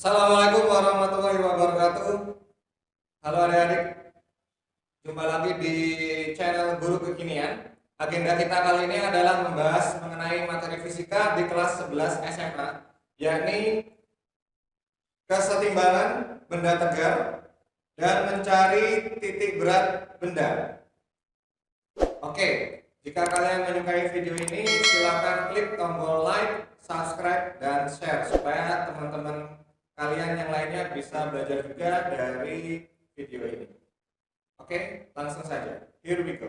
Assalamualaikum warahmatullahi wabarakatuh. Halo adik-adik, jumpa lagi di channel Guru Kekinian. Agenda kita kali ini adalah membahas mengenai materi fisika di kelas 11 SMA, yakni kesetimbangan benda tegar dan mencari titik berat benda. Oke, jika kalian menyukai video ini, silahkan klik tombol like, subscribe, dan share supaya teman-teman kalian yang lainnya bisa belajar juga dari video ini. Oke, langsung saja. Here we go.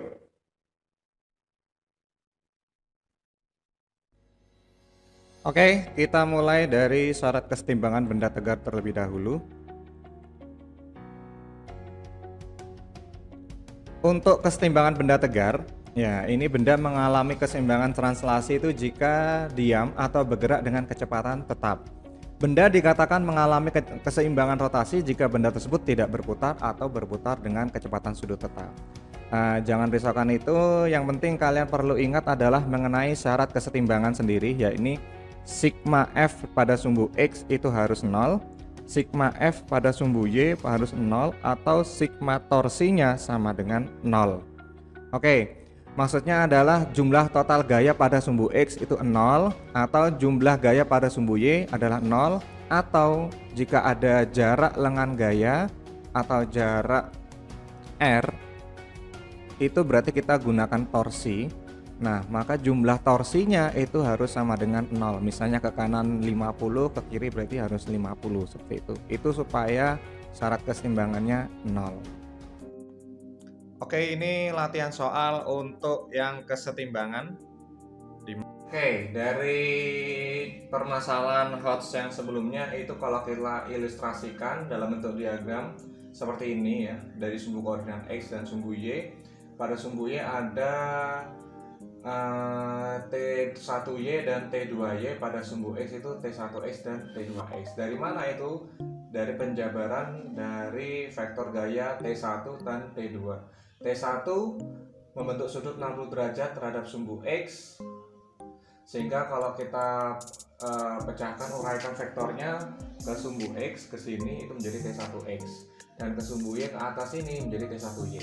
Oke, kita mulai dari syarat kesetimbangan benda tegar terlebih dahulu. Untuk kesetimbangan benda tegar, ya ini benda mengalami keseimbangan translasi itu jika diam atau bergerak dengan kecepatan tetap. Benda dikatakan mengalami keseimbangan rotasi jika benda tersebut tidak berputar atau berputar dengan kecepatan sudut tetap. Jangan risaukan itu, yang penting kalian perlu ingat adalah mengenai syarat kesetimbangan sendiri, yakni sigma F pada sumbu X itu harus 0, sigma F pada sumbu Y harus 0, atau sigma torsinya sama dengan 0. Oke. Maksudnya adalah jumlah total gaya pada sumbu X itu 0, atau jumlah gaya pada sumbu Y adalah 0, atau jika ada jarak lengan gaya atau jarak R, itu berarti kita gunakan torsi. Nah, maka jumlah torsinya itu harus sama dengan 0. Misalnya ke kanan 50, ke kiri berarti harus 50, seperti itu. Itu supaya syarat keseimbangannya 0. Oke, ini latihan soal untuk yang kesetimbangan. Oke, dari permasalahan HOTS yang sebelumnya itu kalau kita ilustrasikan dalam bentuk diagram seperti ini ya, dari sumbu koordinat X dan sumbu Y. Pada sumbu Y ada T1Y dan T2Y, pada sumbu X itu T1X dan T2X. Dari mana itu? Dari penjabaran dari vektor gaya T1 dan T2. T1 membentuk sudut 60 derajat terhadap sumbu X, sehingga kalau kita pecahkan, uraikan vektornya ke sumbu X ke sini itu menjadi T1X, dan ke sumbu Y ke atas ini menjadi T1Y.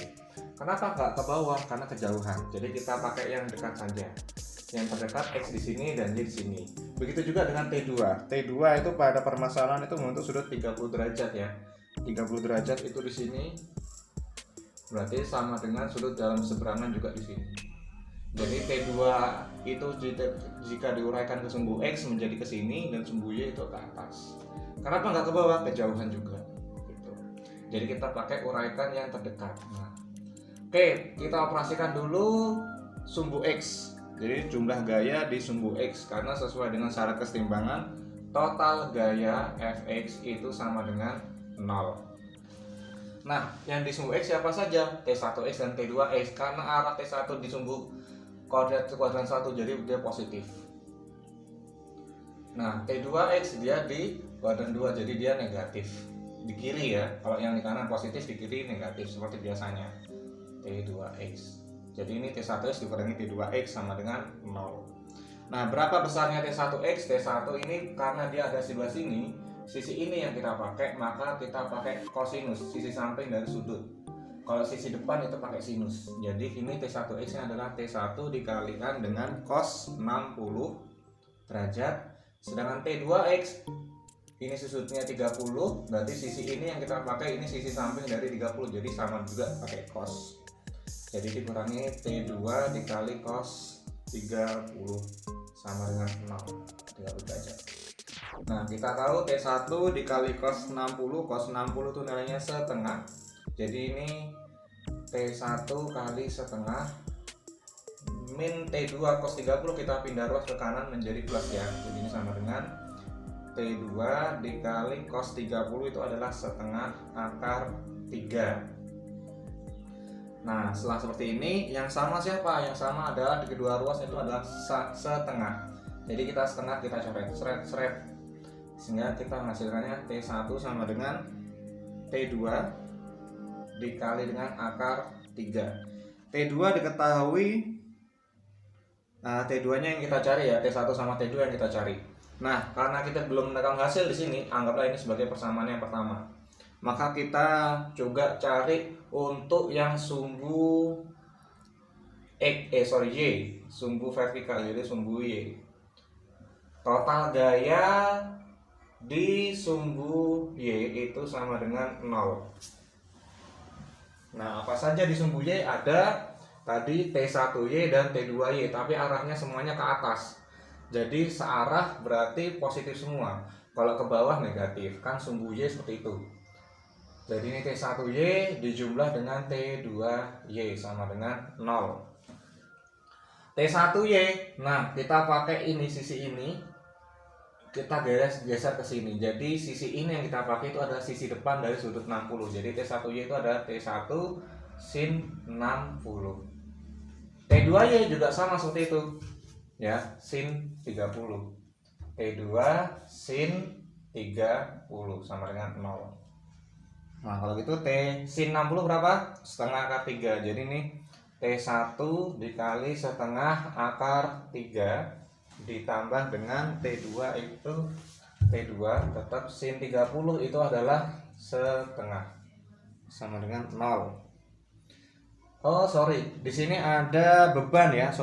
Kenapa nggak ke bawah? Karena kejauhan. Jadi kita pakai yang dekat saja. Yang terdekat X di sini dan Y di sini. Begitu juga dengan T2. T2 itu pada permasalahan itu membentuk sudut 30 derajat ya. 30 derajat itu di sini. Berarti sama dengan sudut dalam seberangan juga di sini. Jadi T2 itu jika diuraikan ke sumbu X menjadi ke sini, dan sumbu Y itu ke atas. Kenapa nggak ke bawah? Kejauhan juga. Gitu. Jadi kita pakai uraikan yang terdekat. Nah, oke, kita operasikan dulu sumbu X. Jadi jumlah gaya di sumbu X, karena sesuai dengan syarat kesetimbangan total gaya Fx itu sama dengan 0. Nah, yang di sumbu X siapa saja? T1X dan T2X, karena arah T1 di sumbu koordinat kuadran 1, jadi dia positif. Nah, T2X dia di kuadran 2, jadi dia negatif. Di kiri ya, kalau yang di kanan positif, di kiri negatif seperti biasanya. T2X. Jadi ini T1X dikurangi T2X sama dengan 0. Nah, berapa besarnya T1X? T1 ini karena dia ada sebelah sini, sisi ini yang kita pakai, maka kita pakai kosinus, sisi samping dari sudut. Kalau sisi depan itu pakai sinus. Jadi ini T1X nya adalah T1 dikalikan dengan cos 60 derajat. Sedangkan T2X ini sudutnya 30, berarti sisi ini yang kita pakai, ini sisi samping dari 30, jadi sama juga pakai cos. Jadi dikurangi T2 dikali cos 30 sama dengan 0, 30 derajat. Nah, kita tahu T1 dikali cos 60, cos 60 itu nilainya setengah. Jadi ini T1 kali setengah min T2 cos 30, kita pindah ruas ke kanan menjadi plus ya. Jadi ini sama dengan T2 dikali cos 30 itu adalah setengah akar 3. Nah, setelah seperti ini, yang sama siapa? Yang sama adalah di kedua ruas itu adalah setengah. Jadi kita setengah kita coret, seret, sehingga kita menghasilkannya T1 sama dengan T2 dikali dengan akar 3. T2 diketahui, nah T2 nya yang kita cari ya, T1 sama T2 yang kita cari. Nah, karena kita belum mendapatkan hasil di sini, anggaplah ini sebagai persamaan yang pertama. Maka kita juga cari untuk yang sumbu Y, sumbu vertikal, jadi sumbu Y. Total gaya di sumbu Y itu sama dengan 0. Nah, apa saja di sumbu Y? Ada tadi T1Y dan T2Y, tapi arahnya semuanya ke atas. Jadi searah berarti positif semua. Kalau ke bawah negatif, kan sumbu Y seperti itu. Jadi ini T1Y dijumlah dengan T2Y sama dengan 0. T1Y, nah kita pakai ini, sisi ini kita geser ke sini. Jadi sisi ini yang kita pakai itu adalah sisi depan dari sudut 60. Jadi T1Y itu adalah T1 sin 60. T2Y juga sama seperti itu. Ya, sin 30. T2 sin 30 sama dengan 0. Nah, kalau gitu T sin 60 berapa? Setengah akar 3. Jadi ini T1 dikali setengah akar 3 ditambah dengan T2 itu T2 tetap sin 30 itu adalah setengah sama dengan 0. Oh sorry, di sini ada beban ya,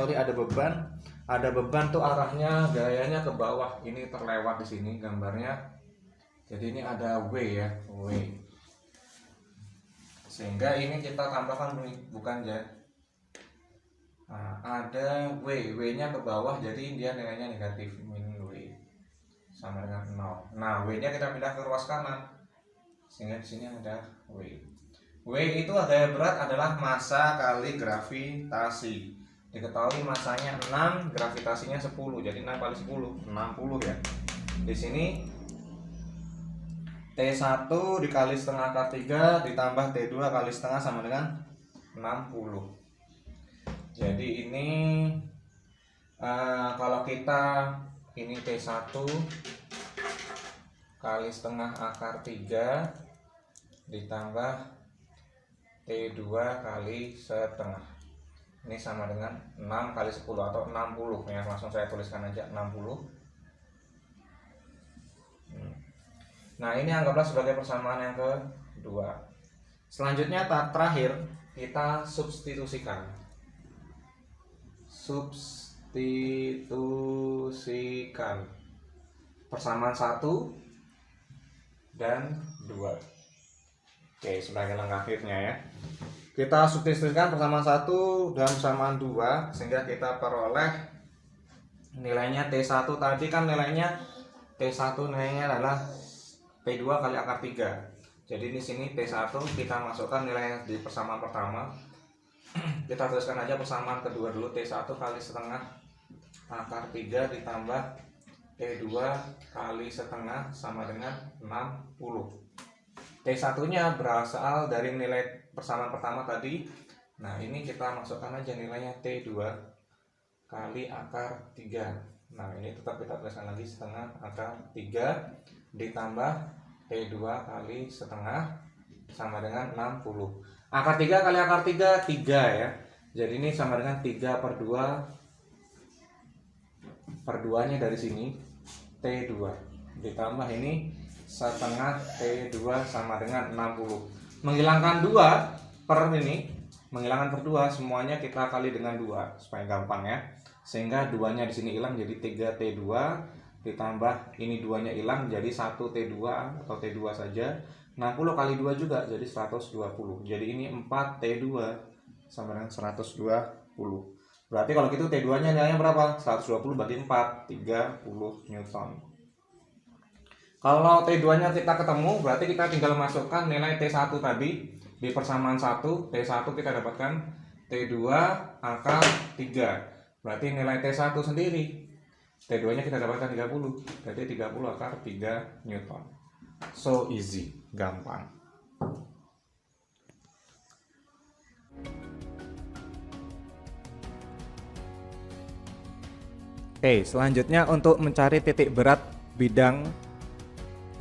ada beban tuh arahnya gayanya ke bawah, ini terlewat di sini gambarnya. Jadi ini ada W ya, W, sehingga ini kita tambahkan bukan ya. Nah, ada W nya ke bawah, jadi dia nilainya negatif, min W sama dengan 0. Nah, W nya kita pindah ke ruas kanan, sehingga di sini ada W. W itu gaya berat adalah massa kali gravitasi. Diketahui massanya 6, gravitasinya 10, jadi 6 kali 10, 60 ya. Di sini T1 dikali setengah akar 3 ditambah T2 kali setengah sama dengan 60. Jadi ini kalau kita ini T1 kali setengah akar 3 ditambah T2 kali setengah, ini sama dengan 6 kali 10 atau 60 ya, langsung saya tuliskan aja 60. Nah, ini anggaplah sebagai persamaan yang kedua. Selanjutnya terakhir kita substitusikan persamaan 1 dan 2. Oke, sebagai langkah akhirnya ya, kita substitusikan persamaan 1 dan persamaan 2 sehingga kita peroleh nilainya T1 tadi kan nilainya T1 nilainya adalah P2 kali akar 3. Jadi di sini T1 kita masukkan nilai di persamaan pertama. Kita tuliskan aja persamaan kedua dulu, T1 kali setengah akar 3 ditambah T2 kali setengah sama dengan 60. T1 nya berasal dari nilai persamaan pertama tadi. Nah, ini kita masukkan aja nilainya T2 kali akar 3. Nah, ini tetap kita tuliskan lagi setengah akar 3 ditambah T2 kali setengah sama dengan 60. Akar 3 kali akar 3, 3 ya. Jadi ini sama dengan 3 per 2. Per 2 nya dari sini T2 ditambah ini setengah T2 sama dengan 60. Menghilangkan 2 per ini, menghilangkan per 2 semuanya kita kali dengan 2 supaya gampang ya. Sehingga 2 nya di sini hilang jadi 3T2 ditambah ini 2 nya hilang jadi 1T2 atau T2 saja. 60 kali 2 juga jadi 120. Jadi ini 4T2 sama dengan 120. Berarti kalau gitu T2 nya nilainya berapa? 120 bagi 4, 30 Newton. Kalau T2 nya kita ketemu, berarti kita tinggal masukkan nilai T1 tadi di persamaan 1. T1 kita dapatkan T2 akar 3. Berarti nilai T1 sendiri, T2 nya kita dapatkan 30. Berarti 30 akar 3 Newton. So easy, gampang. Oke, selanjutnya untuk mencari titik berat bidang,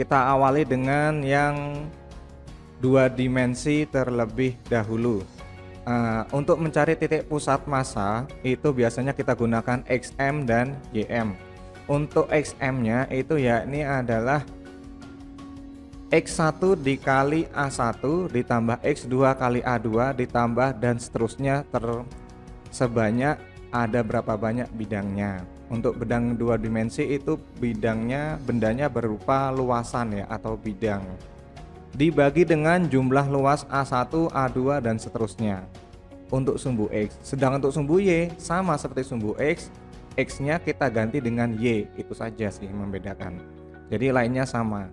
kita awali dengan yang 2 dimensi terlebih dahulu. Untuk mencari titik pusat massa itu biasanya kita gunakan XM dan YM. Untuk XM nya itu ya ini adalah X1 dikali A1 ditambah X2 kali A2 ditambah dan seterusnya sebanyak ada berapa banyak bidangnya. Untuk bidang 2 dimensi itu bendanya berupa luasan ya atau bidang. Dibagi dengan jumlah luas A1, A2 dan seterusnya. Untuk sumbu X. Sedangkan untuk sumbu Y sama seperti sumbu X, X-nya kita ganti dengan Y, itu saja sih membedakan. Jadi lainnya sama.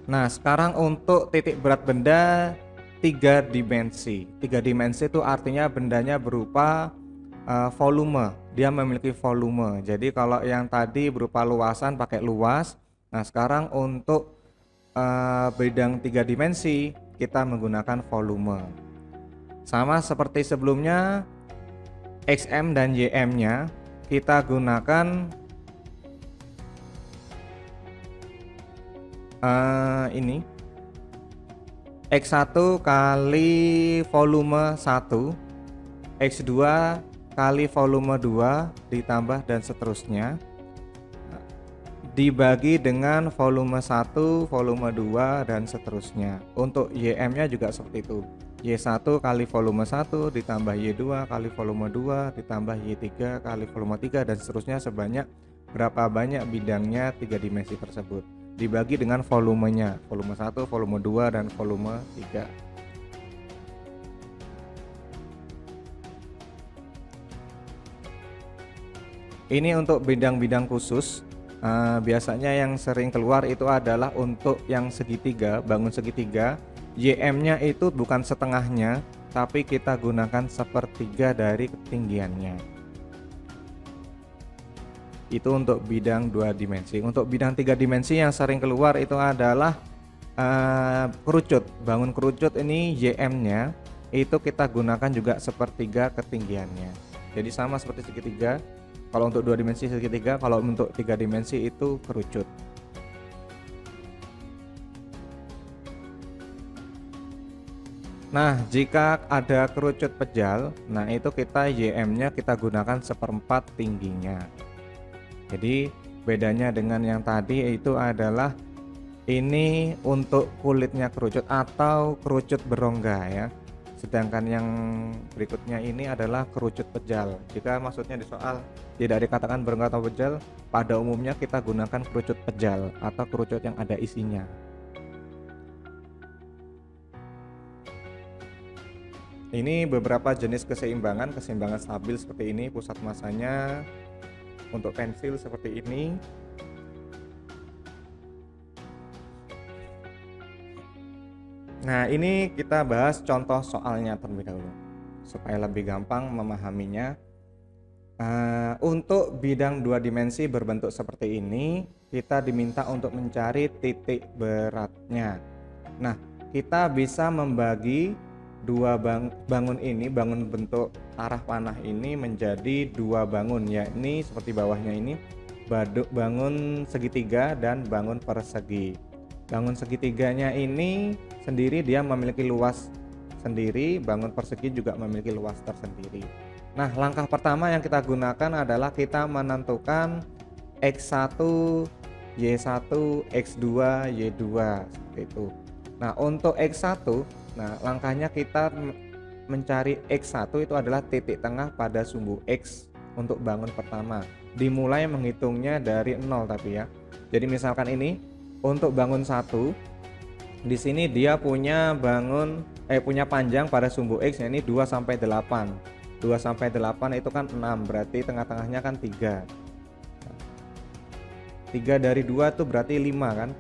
Nah, sekarang untuk titik berat benda 3 dimensi. 3 dimensi itu artinya bendanya berupa volume. Dia memiliki volume. Jadi kalau yang tadi berupa luasan pakai luas. Nah, sekarang untuk bidang 3 dimensi kita menggunakan volume. Sama seperti sebelumnya, XM dan YM-nya kita gunakan ini X1 kali volume 1, X2 kali volume 2 ditambah dan seterusnya dibagi dengan volume 1, volume 2 dan seterusnya. Untuk YM nya juga seperti itu, Y1 kali volume 1 ditambah Y2 kali volume 2 ditambah Y3 kali volume 3 dan seterusnya sebanyak berapa banyak bidangnya 3 dimensi tersebut dibagi dengan volumenya, volume 1, volume 2 dan volume 3. Ini untuk bidang-bidang khusus. Biasanya yang sering keluar itu adalah untuk yang segitiga, bangun segitiga. YM-nya itu bukan setengahnya, tapi kita gunakan sepertiga dari ketinggiannya. Itu untuk bidang 2 dimensi. Untuk bidang 3 dimensi yang sering keluar itu adalah kerucut. Bangun kerucut ini YM-nya itu kita gunakan juga sepertiga ketinggiannya. Jadi sama seperti segitiga. Kalau untuk 2 dimensi segitiga, kalau untuk 3 dimensi itu kerucut. Nah, jika ada kerucut pejal, nah itu kita YM-nya kita gunakan 1/4 tingginya. Jadi bedanya dengan yang tadi itu adalah ini untuk kulitnya kerucut atau kerucut berongga ya. Sedangkan yang berikutnya ini adalah kerucut pejal. Jika maksudnya di soal tidak dikatakan berongga atau pejal, pada umumnya kita gunakan kerucut pejal atau kerucut yang ada isinya. Ini beberapa jenis keseimbangan stabil seperti ini, pusat masanya untuk pensil seperti ini. Nah, ini kita bahas contoh soalnya terlebih dahulu supaya lebih gampang memahaminya. Untuk bidang 2 dimensi berbentuk seperti ini, kita diminta untuk mencari titik beratnya. Nah, kita bisa membagi dua bangun ini, bangun bentuk arah panah ini menjadi 2 bangun, yakni seperti bawahnya ini bangun segitiga dan bangun persegi. Bangun segitiganya ini sendiri dia memiliki luas sendiri, bangun persegi juga memiliki luas tersendiri. Nah, langkah pertama yang kita gunakan adalah kita menentukan X1, Y1, X2, Y2 seperti itu. Nah, untuk X1, nah langkahnya kita mencari X1 itu adalah titik tengah pada sumbu X untuk bangun pertama. Dimulai menghitungnya dari 0 tapi ya. Jadi misalkan ini untuk bangun 1, di sini dia punya punya panjang pada sumbu X, ini 2 sampai 8. 2 sampai 8 itu kan 6, berarti tengah-tengahnya kan 3. 3 dari 2 tuh berarti 5 kan?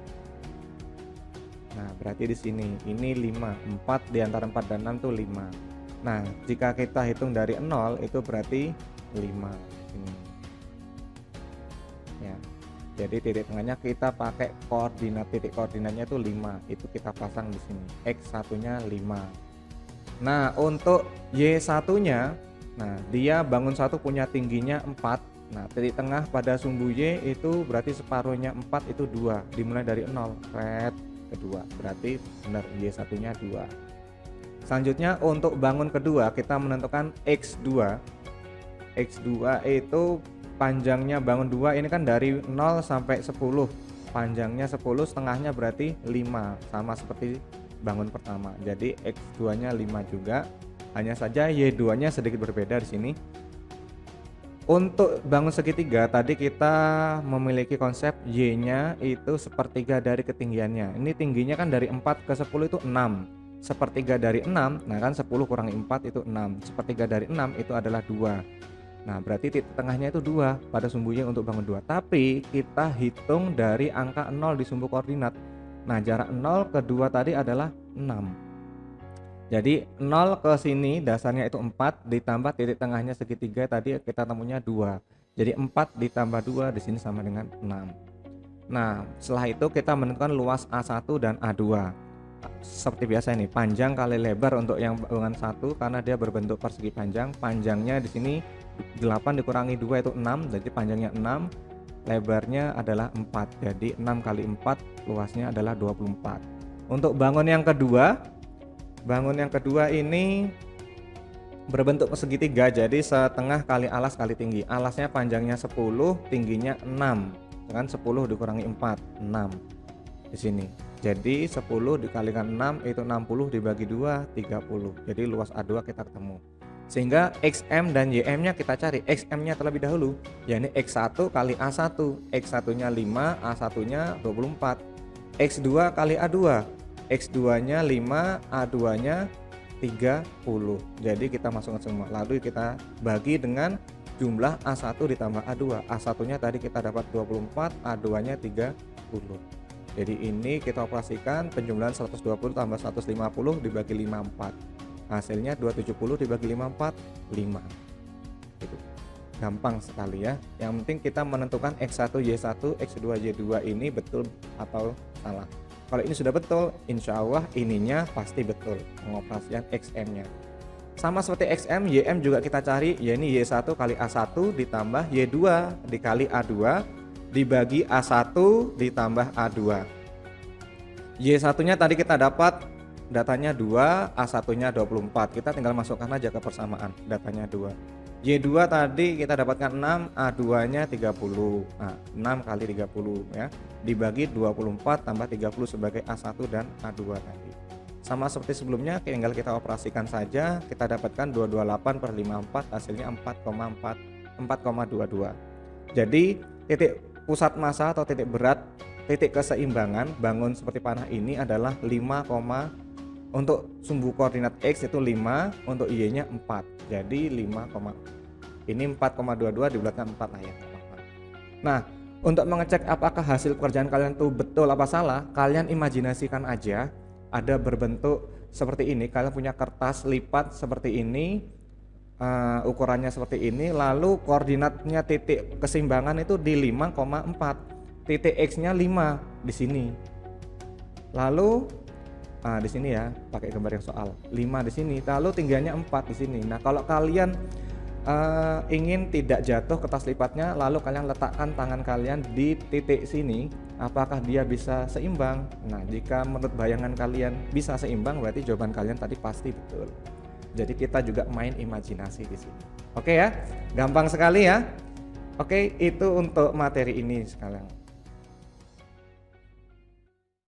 Nah, berarti di sini ini 5, 4 di antara 4 dan 6 tuh 5. Nah, jika kita hitung dari 0 itu berarti 5 ini. Ya. Jadi titik tengahnya kita pakai titik koordinatnya itu 5. Itu kita pasang di sini. X1-nya 5. Nah, untuk Y1-nya, nah dia bangun 1 punya tingginya 4. Nah, titik tengah pada sumbu Y itu berarti separuhnya 4 itu 2. Dimulai dari 0. Red. kedua, berarti benar Y1-nya 2. Selanjutnya untuk bangun kedua kita menentukan X2. X2 itu panjangnya bangun 2 ini kan dari 0 sampai 10. Panjangnya 10, setengahnya berarti 5, sama seperti bangun pertama. Jadi X2-nya 5 juga. Hanya saja Y2-nya sedikit berbeda di sini. Untuk bangun segitiga tadi kita memiliki konsep Y-nya itu sepertiga dari ketinggiannya. Ini tingginya kan dari 4 ke 10 itu 6. Sepertiga dari 6, nah kan 10 kurangi 4 itu 6. Sepertiga dari 6 itu adalah 2. Nah berarti titik tengahnya itu 2 pada sumbu Y untuk bangun 2. Tapi kita hitung dari angka 0 di sumbu koordinat. Nah jarak 0 ke 2 tadi adalah 6. Jadi 0 ke sini dasarnya itu 4 ditambah titik tengahnya segitiga tadi kita temunya 2. Jadi 4 ditambah 2 di sini sama dengan 6. Nah setelah itu kita menentukan luas A1 dan A2. Seperti biasa ini panjang kali lebar untuk yang bangunan 1 karena dia berbentuk persegi panjang. Panjangnya di sini 8 dikurangi 2 itu 6, jadi panjangnya 6, lebarnya adalah 4. Jadi 6 kali 4 luasnya adalah 24. Untuk bangun yang kedua ini berbentuk segitiga, jadi setengah kali alas kali tinggi. Alasnya panjangnya 10, tingginya 6. Kan 10 dikurangi 4, 6 di sini. Jadi 10 dikalikan 6 itu 60 dibagi 2 30. Jadi luas A2 kita ketemu. Sehingga XM dan YM-nya kita cari. XM-nya terlebih dahulu, yakni X1 kali A1. X1-nya 5, A1-nya 24. X2 kali A2. X2-nya 5, A2-nya 30. Jadi kita masukkan semua. Lalu kita bagi dengan jumlah A1 ditambah A2. A1-nya tadi kita dapat 24, A2-nya 30. Jadi ini kita operasikan penjumlahan 120 tambah 150 dibagi 54. Hasilnya 270 dibagi 54, 5. Gitu. Gampang sekali ya. Yang penting kita menentukan X1 Y1, X2 Y2 ini betul atau salah. Kalau ini sudah betul, insya Allah ininya pasti betul pengoperasian XM-nya. Sama seperti XM, YM juga kita cari, yakni Y1 kali A1 ditambah Y2 dikali A2 dibagi A1 ditambah A2. Y1-nya tadi kita dapat datanya 2, A1-nya 24. Kita tinggal masukkan aja ke persamaan, datanya 2. Y2 tadi kita dapatkan 6, A2-nya 30. Nah, 6 kali 30 ya. Dibagi 24 tambah 30 sebagai A1 dan A2 tadi. Sama seperti sebelumnya, tinggal kita operasikan saja. Kita dapatkan 228 per 54, hasilnya 4,22. Jadi titik pusat massa atau titik berat, titik keseimbangan bangun seperti panah ini adalah 5, untuk sumbu koordinat X itu 5, untuk Y-nya 4. Jadi 5, ini 4,22 dibulatkan 4 lah ya. Nah, untuk mengecek apakah hasil pekerjaan kalian itu betul apa salah, kalian imajinasikan aja ada berbentuk seperti ini. Kalian punya kertas lipat seperti ini, ukurannya seperti ini, lalu koordinatnya titik keseimbangan itu di 5,4, titik X-nya 5 di sini. Lalu di sini ya, pakai gambar yang soal 5 di sini, lalu tinggiannya 4 di sini. Nah, kalau kalian ingin tidak jatuh kertas lipatnya, lalu kalian letakkan tangan kalian di titik sini, apakah dia bisa seimbang? Nah, jika menurut bayangan kalian bisa seimbang, berarti jawaban kalian tadi pasti betul. Jadi kita juga main imajinasi di sini. Oke ya, gampang sekali ya. Oke, itu untuk materi ini sekarang.